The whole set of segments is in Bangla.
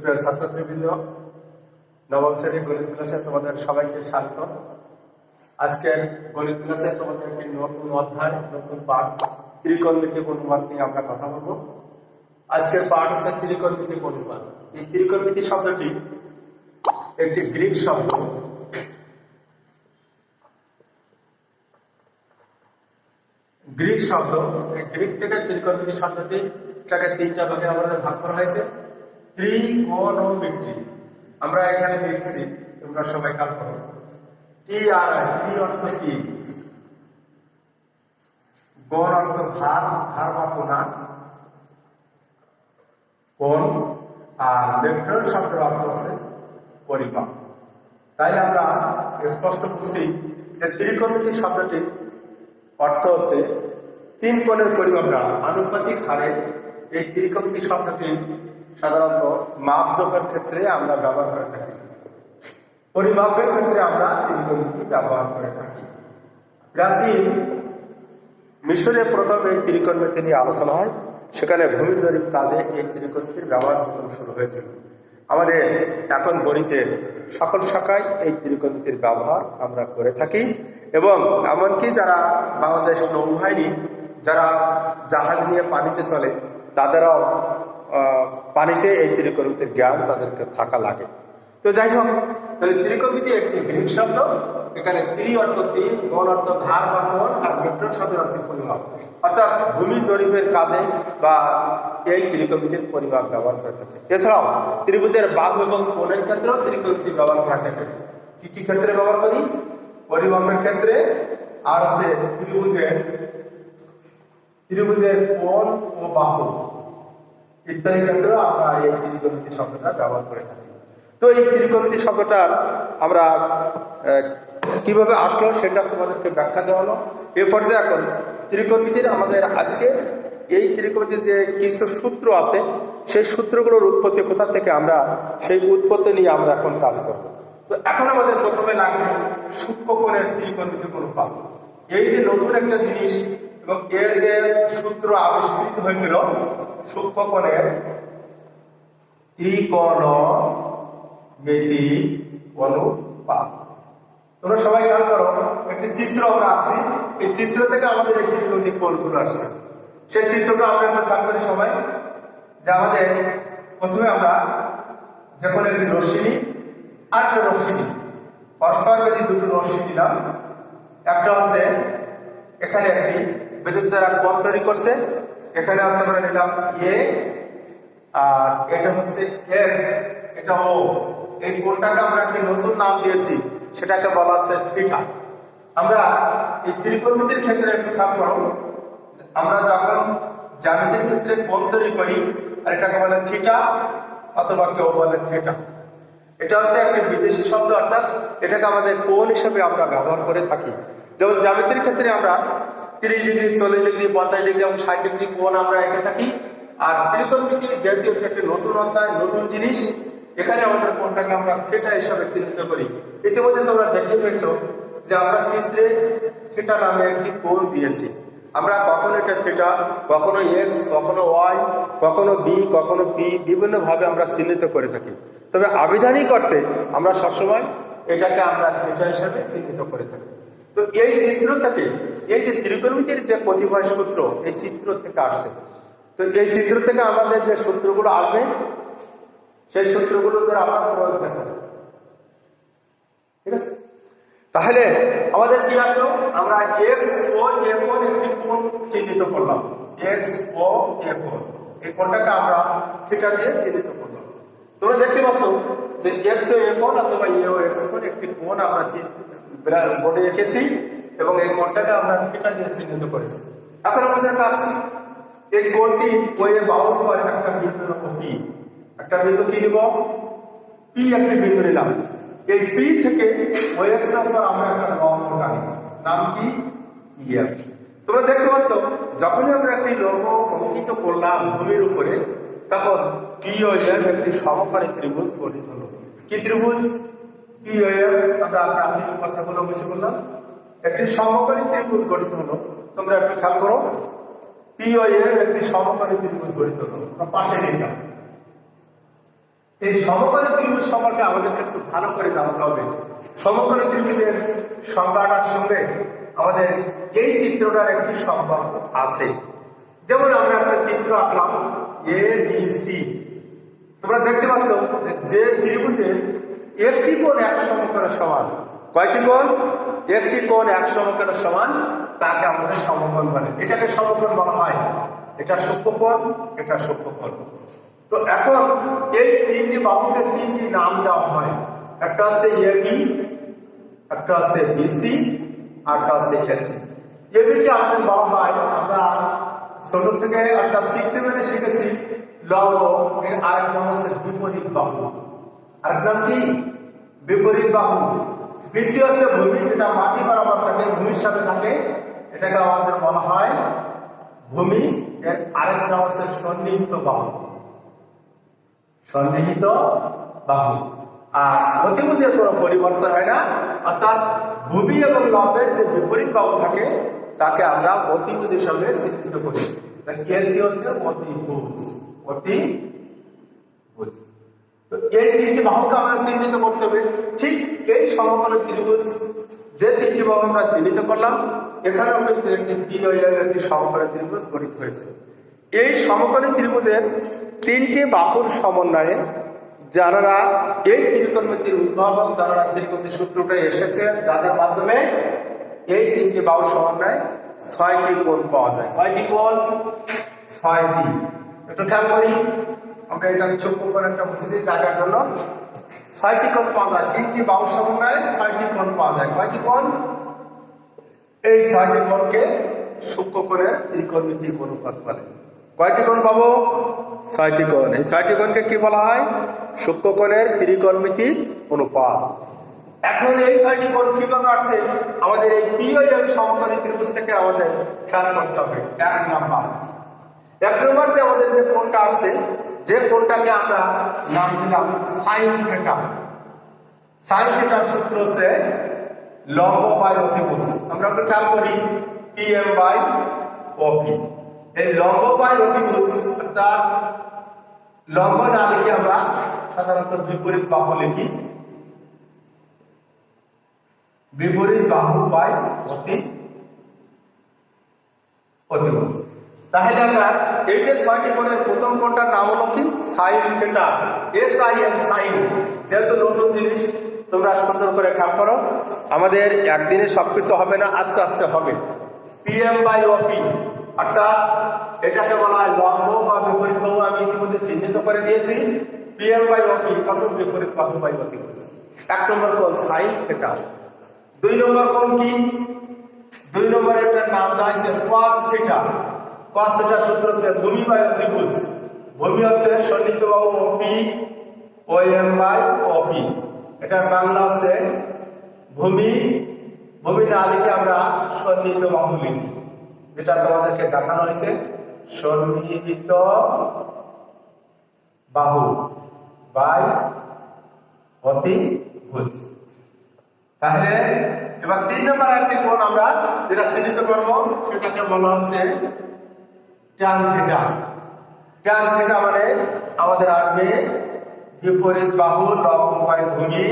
সুপ্রিয় ছাত্রছাত্রীবৃন্দ, নবম শ্রেণীর গণিত ক্লাসে তোমাদের সবাইকে স্বাগত। আজকের গণিত ক্লাসে তোমাদের একটি নতুন অধ্যায়, নতুন পাঠ ত্রিকোণমিতিক অনুপাত নিয়ে আমরা কথা বলবো। আজকের পাঠ হচ্ছে ত্রিকোণমিতিক অনুপাত। এই ত্রিকোণমিতি শব্দটি একটি গ্রিক শব্দ। গ্রিক শব্দ, এই গ্রিক থেকে ত্রিকোণমিতি শব্দটি এটাকে তিনটা ভাগে আমাদের ভাগ করা হয়েছে। ত্রিকোণমিতি আমরা এখানে লিখছি, তোমরা সবাই খেয়াল করো। টি আর ত্রি অর্থ কি, কোণ অর্থ ধার, ধার বা কোণা, কোণ, আর ভেক্টর শব্দের অর্থ হচ্ছে পরিমাপ। তাই আমরা স্পষ্ট বুঝছি যে ত্রিকোণমিতি শব্দটি অর্থ হচ্ছে তিন কোণের পরিমাপটা আনুপাতিক হারে। এই ত্রিকোণমিতি শব্দটি সাধারণত মাপজোকের ক্ষেত্রে আমরা ব্যবহার করে থাকি, পরিমাপের ক্ষেত্রে আমরা ত্রিকোণমিতি ব্যবহার করে থাকি। প্রাচীন মিশরে প্রথম এই ত্রিকোণমিতি নিয়ে আলোচনা হয়, সেখানে ভূমি জরিপ কাজে এই ত্রিকোণমিতির ব্যবহার শুরু হয়েছিল। আমাদের এখন গণিতের সকল শাখায় এই ত্রিকোণমিতির ব্যবহার আমরা করে থাকি, এবং এমনকি যারা বাংলাদেশ নৌবাহিনী যারা জাহাজ নিয়ে পানিতে চলে, তাদেরও পানিতে এই ত্রিকোণমিতির জ্ঞান তাদেরকে থাকা লাগে। তো যাই হোক, তাহলে ত্রিকোণমিতি একটি গ্রিক শব্দ। এখানে ত্রি অর্থ তিন, কোণ অর্থ ধার বা কোণ, আর ভেক্টর শব্দের অর্থ পরিমাপ, অর্থাৎ ভূমি জরিপের কাজে বা এই ত্রিকোণমিতির পরিমাপ ব্যবহার করে থাকে। এছাড়াও ত্রিভুজের বাহু এবং কোণের ক্ষেত্রেও ত্রিকোণমিতি ব্যবহার করে থাকে। কি কি ক্ষেত্রে ব্যবহার করি? পরিমাপের ক্ষেত্রে, আর হচ্ছে ত্রিভুজের কোণ ও বাহু ইত্যাদি ক্ষেত্রেও আমরা এই ত্রিকোণমিতি শব্দটা ব্যবহার করে থাকি। তো এই ত্রিকোণমিতি শব্দটা আমরা কিভাবে আসলো সেটা তোমাদেরকে ব্যাখ্যা দেওয়া হলো। এ পর্যায়ে এখন ত্রিকোণমিতির আমাদের আজকে এই ত্রিকোণমিতির যে কিছু সূত্র আছে, সেই সূত্রগুলোর উৎপত্তি কোথা থেকে, আমরা সেই উৎপত্তি নিয়ে আমরা এখন কাজ করব। তো এখন আমাদের প্রথমে লাগবে সূক্ষ্মকোণের ত্রিকোণমিতিক অনুপাত। এই যে নতুন একটা জিনিস, এবং এর যে সূত্র আবিষ্কৃত হয়েছিল সূক্ষ্মকোণের ত্রিকোণমিতিক অনুপাত। তোমরা সবাই খেয়াল করো, একটি চিত্র আমরা আঁকছি, এই চিত্র থেকে আমাদের এই ত্রিকোণমিতিক কোণগুলো আসছে। সেই চিত্রটা আমরা একটু খেয়াল করি সবাই, যে আমাদের প্রথমে আমরা যখন একটি রশ্মি নিই আর একটা রশ্মি নিই, পরস্পর যদি দুটো রশ্মি নিলাম, একটা হচ্ছে এখানে একটি বিদ্যুৎ দ্বারা কোণ তৈরি করছে, এখানে হচ্ছে আমরা নিলাম এ, আর এটা হচ্ছে এক্স, এটা ও। এই কোণটাকে আমরা একটি নতুন নাম দিয়েছি, সেটাকে বলা হচ্ছে থিটা। আমরা এই ত্রিকোণমিতির ক্ষেত্রে একটু খেয়াল করো, আমরা যখন জ্যামিতির ক্ষেত্রে কোণ তৈরি করি, আর এটাকে বলে থিটা অথবা কেউ বলে থিটা। এটা হচ্ছে একটি বিদেশি শব্দ, অর্থাৎ এটাকে আমাদের কোণ হিসেবে আমরা ব্যবহার করে থাকি। যেমন জ্যামিতির ক্ষেত্রে আমরা 30 ডিগ্রি, 40 ডিগ্রি, 50 ডিগ্রি এবং 60 ডিগ্রি কোণ আমরা এঁকে থাকি। আর ত্রিকোণমিতি যেহেতু একটি নতুন অধ্যায়, নতুন জিনিস, এখানে আমাদের কোণটাকে আমরা থিটা হিসাবে চিহ্নিত করি। ইতিমধ্যে তোমরা দেখতে পেয়েছো যে আমরা চিত্রে থিটা নামে একটি কোণ দিয়েছি। আমরা কখনো এটা থিটা, কখনো এক্স, কখনো ওয়াই, কখনো বি, কখনো পি, বিভিন্ন ভাবে আমরা চিহ্নিত করে থাকি। তবে আবিধানিক অর্থে আমরা সবসময় এটাকে আমরা থিটা হিসাবে চিহ্নিত করে থাকি। তো এই চিত্র থেকে, এই যে ত্রিকোণমিতির যে প্রতিভয় সূত্র, এই চিত্র থেকে আসছে। তো এই চিত্র থেকে আমাদের যে সূত্রগুলো আসবে, সেই সূত্রগুলো দ্বারা আমরা প্রয়োগ করতে হবে। ঠিক আছে? তাহলে আমাদের কি আসলো? আমরা এক্স ও এ কোণ একটি কোণ চিহ্নিত করলাম, এক্স ও এ কোণ, এই কোণটাকে আমরা থিটা দিয়ে চিহ্নিত করলাম। তোমরা দেখতে পাচ্ছ যে এক্স ও এ কোণ অথবা এ ও এক্স কোণ একটি কোণ আমরা বোর্ডে এঁকেছি, এবং এই কোণটাকে আমরা থিটা দিয়ে চিহ্নিত করেছি। এখন আমাদের কাজ কি? এই কোণটি ওই বাহুর পর একটা বিন্দু নেব, পি। একটা বিন্দু কি নিব? পি একটি বিন্দু নিলাম। এই পি থেকে ওই এক্স এর উপর আমরা একটা লম্ব টানি, নাম কি? ইএফ। তোমরা দেখতে পাচ্ছ, যখনই আমরা একটি লম্ব অঙ্কিত করলাম ভূমির উপরে, তখন পি ও এফ একটি সমকোণী ত্রিভুজ গঠিত হলো। কি ত্রিভুজ? পি ও এফ। আমরা প্রাথমিক কথাগুলো বুঝে বললাম, একটি সমকোণী ত্রিভুজ গঠিত হলো। তোমরা একটু খেয়াল করো, পি ও এফ একটি সমকোণী ত্রিভুজ গঠিত হলো। আমরা পাশে নিলাম। এই সমকোণী ত্রিভুজ সম্পর্কে আমাদেরকে একটু ভালো করে জানতে হবে। সমকোণী ত্রিভুজের সংজ্ঞাটার সঙ্গে আমাদের এই চিত্রটার একটি সম্পর্ক আছে। যেমন আমরা একটা চিত্র আঁকলাম এ বি সি। তোমরা দেখতে পাচ্ছ যে ত্রিভুজে একটি কোণ এক সমকোণের সমান। কয়টি কোণ? একটি কোণ এক সমকোণের সমান, তাকে আমাদের সমকোণ বলে। এটাকে সমকোণ বলা হয়। এটা সূক্ষ্মকোণ, এটা সূক্ষ্মকোণ। তো এখন এই তিনটি বাহুকে তিনটি নাম দেওয়া হয়। একটা হচ্ছে এবি, একটা হচ্ছে বিসি, আর একটা হচ্ছে এসি। এবিকে আমাদের বলা হয়, আমরা ছোট থেকে একটা 6-7 শিখেছি লম্ব। এর আরেক নাম হচ্ছে বিপরীত বাহু। আরেক নাম কি? বিপরীত বাহু। বিসি হচ্ছে ভূমি, যেটা মাটি বরাবর থাকে, ভূমির সাথে থাকে, এটাকে আমাদের বলা হয় ভূমি। এর আরেক নাম হচ্ছে সন্নিহিত বাহু। সন্নিহিত বাহু। আর অতিভুজের কোনো পরিবর্তন হয় না, অর্থাৎ ভূমি এবং লম্বের যে বিপরীত বাহু থাকে তাকে আমরা অতিভুজ হিসাবে চিহ্নিত করি। এসি হচ্ছে অতিভুজ। অতিভুজ। তো এই তিনটি বাহুকে আমরা চিহ্নিত করতে হবে। ঠিক এই সমকোণী ত্রিভুজ যে তিনটি বাহু আমরা চিহ্নিত করলাম, এখানেও কিন্তু একটি একটি সমকোণী ত্রিভুজ গঠিত হয়েছে। এই সমকোণী ত্রিভুজের তিনটি বাহুর সমন্বয়ে যারা এই ত্রিকোণমিতির উদ্ভাবক, যারা ত্রিকোণমিতির সূত্রটা এসেছে, যাদের মাধ্যমে এই তিনটি বাহুর সমন্বয়ে 6টি কোণ পাওয়া যায়। কয়টি কোণ? 6টি। একটু খেয়াল করি, আমরা এটা ছোট্ট করে একটা বুঝে দিই জায়গার জন্য। 6টি কোণ পাওয়া যায়। তিনটি বাহুর সমন্বয়ে 6টি কোণ পাওয়া যায়। কয়টি কোণ? এই 6টি কোণকে সূক্ষ্মকোণের ত্রিকোণমিতিক অনুপাত বলে। কয়টি কোণ পাবো? 6টি কোণ। এই 6টি কোণকে কি বলা হয়? সূক্ষ্মকোণের ত্রিকোণমিতিক অনুপাত। এখন এই 6টি কোণ কিভাবে আসছে আমাদের এই পিওএম সমকোণী ত্রিভুজ থেকে আমাদের খেয়াল করতে হবে। এক নম্বরে আমাদের যে কোণটা আসছে, যে কোণটাকে আমরা নাম দিলাম সাইন থিটা। সাইন থিটার সূত্র হচ্ছে লম্ব বাই অতিভুজ। আমরা একটু খেয়াল করি, পিএম বাই ওপি। এই লম্ব বাই অতিভুজ, অর্থাৎ লম্ব না লিখে আমরা সাধারণত বিপরীত বাহু লিখি। বিপরীত বাহু বাই অতিভুজ। তাহলে আমরা এই যে 6টি কোণের প্রথম কোণটার নাম হলো কি? Sine theta. SIN, sine. যেহেতু নতুন জিনিস, তোমরা সুন্দর করে খেয়াল করো। আমাদের একদিনে সবকিছু হবে না, আস্তে আস্তে হবে। পিএম বাই ওপি, অর্থাৎ এটাকে বলা হয় লম্ব বা বিপরীত বাহু। আমি ইতিমধ্যে চিহ্নিত করে দিয়েছি। পিএম বাই ওপি কত? বিপরীত বাহু বাই অতিভুজ। 1 নম্বর কোণ সাইন থিটা। 2 নম্বর কোণ কি? 2 নম্বরে একটা নাম দেওয়া হয়েছে কস থিটা। কস থিটার সূত্র হচ্ছে ভূমি বাই অতিভুজ। ভূমি হচ্ছে সন্নিহিত বাহু ওপি, ওএম বাই ওপি। এটার বাংলা হচ্ছে ভূমি। ভূমি না লিখে আমরা সন্নিহিত বাহু লিখি, যেটা তোমাদেরকে দেখানো হয়েছে সন্নিহিত বাহু বাই অতিভুজ। তাহলে এবার 3 নম্বর একটি কোণ আমরা যেটা চিহ্নিত করব, সেটাকে বলা হচ্ছে ট্যান থিটা। ট্যান থিটা মানে আমাদের আসবে বিপরীত বাহু লম্ব বাই ভূমি।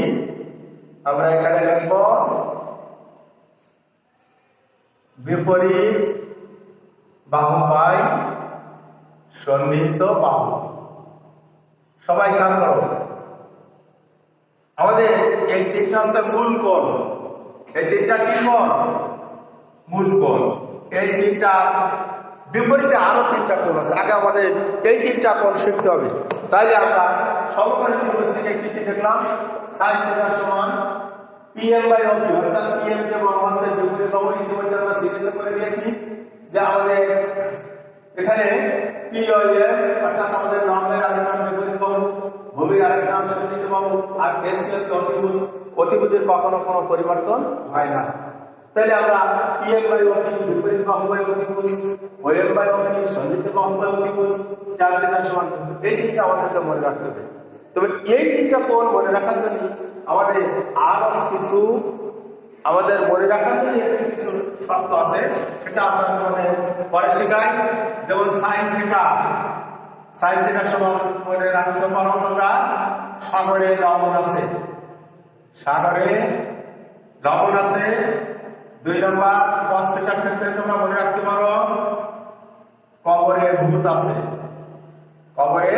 আমরা এখানে লিখব বিপরীত বাহু বাই সন্নিহিত বাহু। সবাই খেয়াল করো, আমাদের এই তিনটা হচ্ছে মূল কোণ। এই তিনটা কি কোণ? মূল কোণ। এই তিনটা বিপরীতে আরো 3টা কোণ আছে। আগে আমাদের এই 3টা কোণ শিখতে হবে। তাইলে আমরা সমকোণী ত্রিভুজ থেকে কি কি দেখলাম? সাইন থিটা সমান পিএম বাই ওপি, অর্থাৎ পিএম কে বলা হচ্ছে বিপরীত বাহু। ইতিমধ্যে আমরা চিহ্নিত করে দিয়েছি যে আমাদের এখানে পিওএম, অর্থাৎ আমাদের লম্বের আরেক নাম বিপরীত বাহু, ভূমির আরেক নাম সন্নিহিত বাহু, আর এসি হচ্ছে অতিভুজ। অতিভুজের কখনো কোনো পরিবর্তন হয় না। তাহলে আমরা পিএম বাই ওপি বিপরীত বাহু বাই অতিভুজ, ওএম বাই ওপি সন্নিহিত বাহু বাই অতিভুজ, ট্যান থিটা সমান। এই 3টা আমাদেরকে মনে রাখতে হবে। তবে এই 3টা কোণ মনে রাখার জন্য আমাদের আরো কিছু মনে রাখার জন্য কিছু শর্ত আছে, সেটা আমরা তোমাদের পরে শেখাই। যেমন সাইন থিটা। সাইন থিটা সমান মনে রাখতে পারো তোমরা সাগরে লবণ আছে, সাগরে লবণ আছে। 2 নম্বর cos থিটার ক্ষেত্রে তোমরা মনে রাখতে পারো কবরে ভূত আছে, কবরে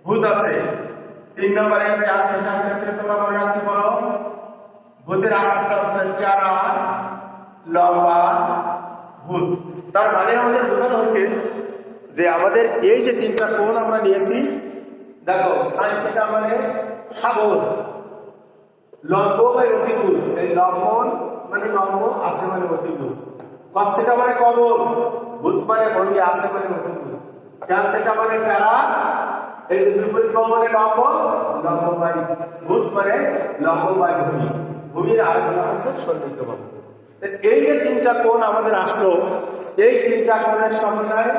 ভূত আছে। 3 নম্বরে tan থিটার ক্ষেত্রে তোমরা মনে রাখতে পারো ভূতের আকারটা হচ্ছে প্যারা লম্বা ভূত। তার মানে আমাদের বোঝানো হচ্ছে যে আমাদের এই যে 3টা কোণ আমরা নিয়েছি, দেখো সাইন থিটা মানে সাগর, লম্ব বা অতিভুজ, এই লম্বন মানে লম্ব, আছে মানে অতিভুজ। cos থিটা মানে কবর, ভূত মানে ভূমি, আছে মানে অতিভুজ। tan থিটা মানে প্যারা, এই যে বিপরীত বাহু মানে লম্ব, লম্ব বাই ভূত মানে লম্ব বাই ভূমি, ভূমির আরেক নাম হচ্ছে সন্নিহিত বাহু। এই যে 3টা কোণ আমাদের আসলো, এই 3টা কোণের সমন্বয়ে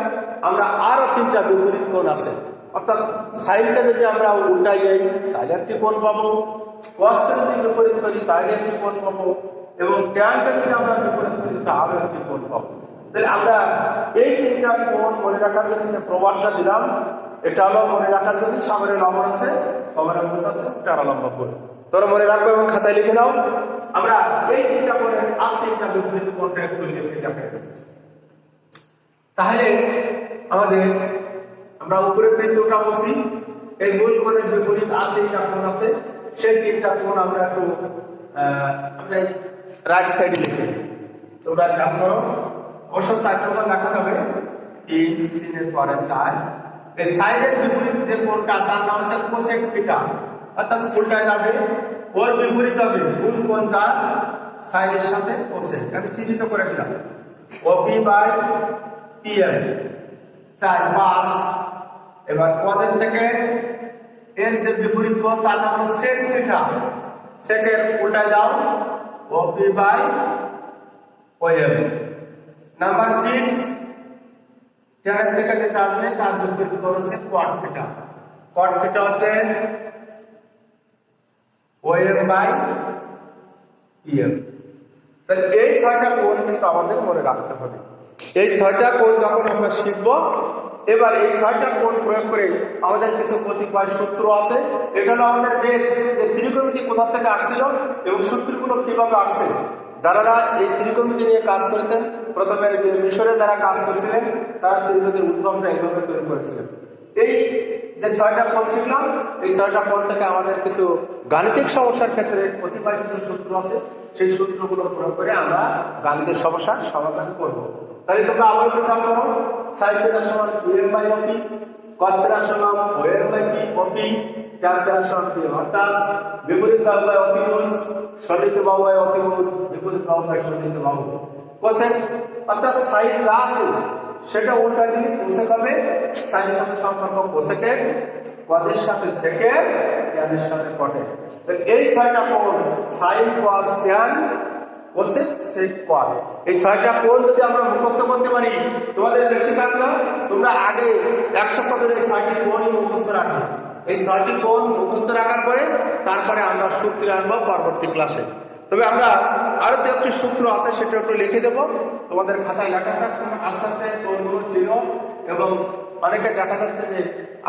আমরা আরো 3টা বিপরীত কোণ আছে। অর্থাৎ সাইনটা যদি আমরা উল্টাই যাই তাহলে একটি কোণ পাবো, কসটা যদি বিপরীত করি তাহলে একটি কোণ পাবো, এবং ট্যানটা যদি আমরা বিপরীত করি তাহলে একটি কোণ পাবো। তাহলে আমরা এই 3টা কোণ মনে রাখার জন্য যে প্রবাদটা দিলাম, এটা হলো মনে রাখার জন্য সাগরে লবণ আছে, কবরে ভূত আছে, প্যারা লম্বা কোণ। তোমরা মনে রাখবে এবং খাতায় লিখে নাও। আমরা এই 3টা কোণের আর 3টা বিপরীত কোণটা একটু লিখে দেখাই দেব। তাহলে আমাদের আমরা উপরে চিত্রটা বলছি, এই মূল কোণের বিপরীত আর 3টা কোণ আছে, সেই 3টা কোণ আমরা একটু আমরা রাইট সাইডে লিখে দিই। তোমরা খেয়াল করো, অবশ্য 4 নম্বর লেখা যাবে 3, 3 এর পরে 4। এই সাইডের বিপরীত যে কোণটা তার নাম হচ্ছে কোসেক থিটা, অর্থাৎ উল্টায় যাবে, ওর বিপরীত হবে মূল কোণ তার সাইডের সাথে কোসেক। আমি চিহ্নিত করে দিলাম ওপি বাই পিএম 4, 5। এবার পদের থেকে এর যে বিপরীত কোণ তার নাম হলো সেক থিটা, সেকের উল্টায় দাও OP by OM. Number 6, tan থেকে যেটা আসবে তার বিপরীত কোণ হচ্ছে কট থিটা, কট থিটা হচ্ছে ওএম বাই পিএম। তাহলে এই 6টা কোণ কিন্তু আমাদের মনে রাখতে হবে। এই 6টা কোণ যখন আমরা শিখব, এবার এই 6টা কোণ প্রয়োগ করে আমাদের কিছু কতিপয় সূত্র আছে। এটা হলো আমাদের বেস, যে ত্রিকোণমিতি কোথা থেকে আসছিল এবং সূত্রগুলো কিভাবে আসছে। যারা এই ত্রিকোণমিতি নিয়ে কাজ করেছেন, প্রথমে যে মিশরে যারা কাজ করেছিলেন তারা ত্রিকোণের উদ্ভবটা এইভাবে তৈরি করেছিলেন। এই যে 6টা কোণ শিখলাম, এই 6টা কোণ থেকে আমাদের কিছু গাণিতিক সমস্যার ক্ষেত্রে কতিপয় কিছু সূত্র আছে, সেই সূত্রগুলো প্রয়োগ করে আমরা গাণিতিক সমস্যার সমাধান করব। তাহলে তোমরা আবার খেয়াল করো, সাইন থিটা সমান PM by OP, cos theta সমান OM by P OP, tan theta সমান পি, অর্থাৎ বিপরীত বাহু বাই অতিভুজ, সন্নিহিত বাহু বাই অতিভুজ, বিপরীত বাহু বাই সন্নিহিত বাহু। কোসেক অর্থাৎ সাইন যা আছে সেটা উল্টা দিলে কোসেক হবে, সাইনের সাথে সম্পর্ক কোসেকের, কসের সাথে সেকের, ট্যানের সাথে কটের। এই 6টা কোণ sine cos tan cosec sec cot, এই 6টা কোণ যদি আমরা মুখস্থ করতে পারি তোমাদের বেশি কাজ না। তোমরা আগে 1 সপ্তাহ ধরে এই 6টি কোণই মুখস্থ রাখো। এই 6টি কোণ মুখস্থ রাখার পরে তারপরে আমরা সূত্র আনবো পরবর্তী ক্লাসে। তবে আমরা আরো 2টি সূত্র আছে, সেটা একটু লিখে দেবো, তোমাদের খাতায় লেখা থাকবে। আস্তে আস্তে কোণগুলো চিনো। এবং অনেকে দেখা যাচ্ছে যে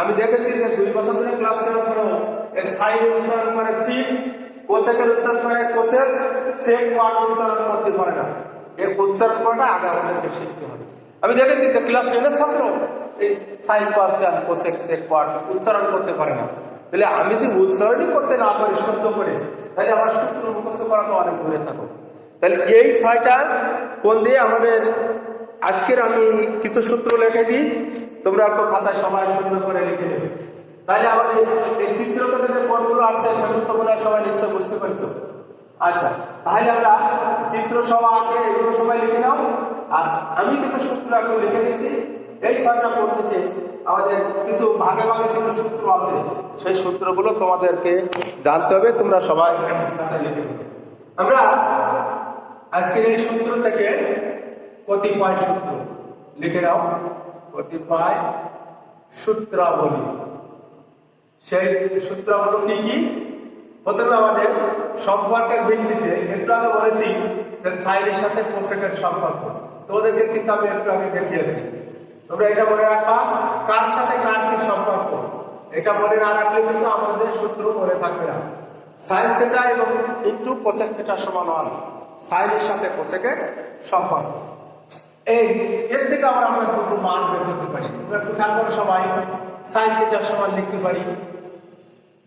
আমি দেখেছি যে 2 বছর ধরে ক্লাস করার পরেও এই সাইন উচ্চারণ করে সিন, কোসেকের উচ্চারণ করে কোসেক, সেক কট উচ্চারণ করতে পারে না। এই উচ্চারণ করাটা আগে আমাদেরকে শিখতে হবে। আমি দেখেছি যে ক্লাস 10 ছাত্র এই sine cos tan cosec sec cot উচ্চারণ করতে পারে না। তাহলে আমি যদি উচ্চারণই করতে না পারি শুদ্ধ করে, তাহলে আমার সূত্র মুখস্থ করা তো অনেক দূরে থাকো। তাহলে এই 6টা কোণ দিয়ে আমাদের আজকের আমি কিছু সূত্র লিখে দিই, তোমরা একটু খাতায় সবাই সুন্দর করে লিখে নেবে। তাহলে আমাদের এই চিত্র থেকে যে কোণগুলো আসছে সেগুলো তোমরা সবাই নিশ্চয় বুঝতে পারছো। আচ্ছা, তাহলে আমরা চিত্র সহ আগে এগুলো সবাই লিখে নাও, আর আমি কিছু সূত্র একটু লিখে দিচ্ছি। এই 6টা কোণ থেকে আমাদের কিছু ভাগে ভাগে কিছু সূত্র আছে, সেই সূত্রগুলো তোমাদেরকে জানতে হবে। তোমরা সবাই লিখে নেবে। আমরা আজকের এই সূত্র থেকে কতিপয় সূত্র লিখে নাও, কতিপয় সূত্রাবলী। সেই সূত্রাবলী কি কি? প্রথমে আমাদের সম্পর্কের ভিত্তিতে একটু আগে বলেছি যে সাইনের সাথে কোসেকের সম্পর্ক, তোমাদেরকে কিন্তু আমি একটু আগে দেখিয়েছি। তোমরা এটা মনে রাখবা, কার সাথে কার এটা মনে না রাখলে কিন্তু আমাদের সূত্র মনে থাকবে না। সাইন থিটা এবং ইনটু কোসেক থিটা সমান 1, সাইনের সাথে কোসেকের সম্পর্ক। এর থেকে আমরা দুটো মান বের করতে পারি। তোমরা একটু খেয়াল করো সবাই, সাইন থিটা সমান লিখতে পারি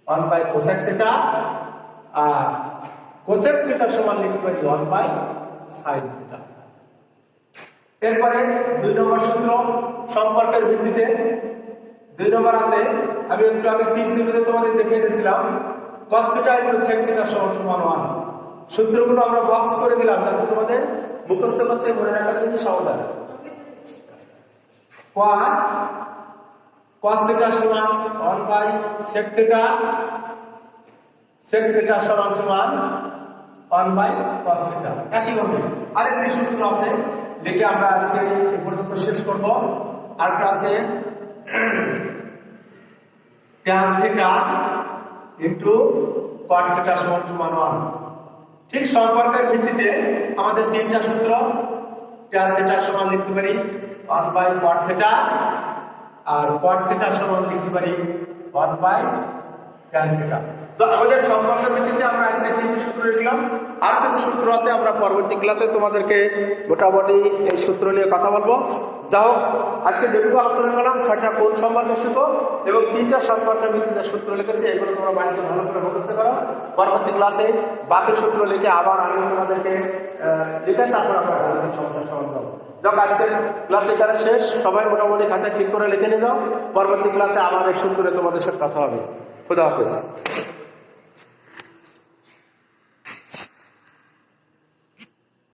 1 বাই কোসেক থিটা, আর কোসেক থিটা সমান লিখতে পারি 1 বাই সাইন থিটা। এরপরে 2 নম্বর সূত্র সম্পর্কের ভিত্তিতে 2 নম্বর আছে, আমি একটু আগে 3 শ্রেণীতে তোমাদের দেখিয়ে দিয়েছিলাম cos theta into sec theta সমান 1। সূত্রগুলো আমরা বক্স করে দিলাম যাতে তোমাদের মুখস্থ করতে মনে রাখার জন্য সহজ হয়। cos থিটা সমান 1 by sec theta, sec theta সমান 1 বাই cos থিটা। একইভাবে আরেকটি সূত্র আছে, লিখে আমরা আজকে এই পর্যন্ত শেষ করব। আরেকটা আছে tan theta into cot theta সমান 1। ঠিক সম্পর্কের ভিত্তিতে আমাদের তিনটা সূত্র, tan থিটা সমান লিখতে পারি 1 বাই cot থিটা, আর cot থিটা সমান লিখতে পারি 1 বাই tan থিটা। তো আমাদের সম্পর্কের ভিত্তিতে আমরা আজকে তিনটি সূত্র লিখলাম। আর কিছু সূত্র আছে, আমরা পরবর্তী ক্লাসে তোমাদেরকে মোটামুটি এই সূত্র নিয়ে কথা বলবো। যা হোক, আজকে যেটুকু আলোচনা করলাম 6টা কোণ সম্পর্কে শিখো এবং 3টা সম্পর্কের ভিত্তিতে সূত্র লিখেছি, এগুলো তোমরা বাড়িতে ভালো করে মুখস্থ করো। পরবর্তী ক্লাসে বাকি সূত্র লিখে আবার আমি তোমাদেরকে লিখে তারপর আমরা গাণিতিক সমস্যার সমাধান করবো। যখন আজকের ক্লাস এখানে শেষ, সবাই মোটামুটি খাতায় ঠিক করে লিখে নিয়ে যাও। পরবর্তী ক্লাসে আবার এই সূত্রে তোমাদের সাথে কথা হবে। খুদা হাফেজ।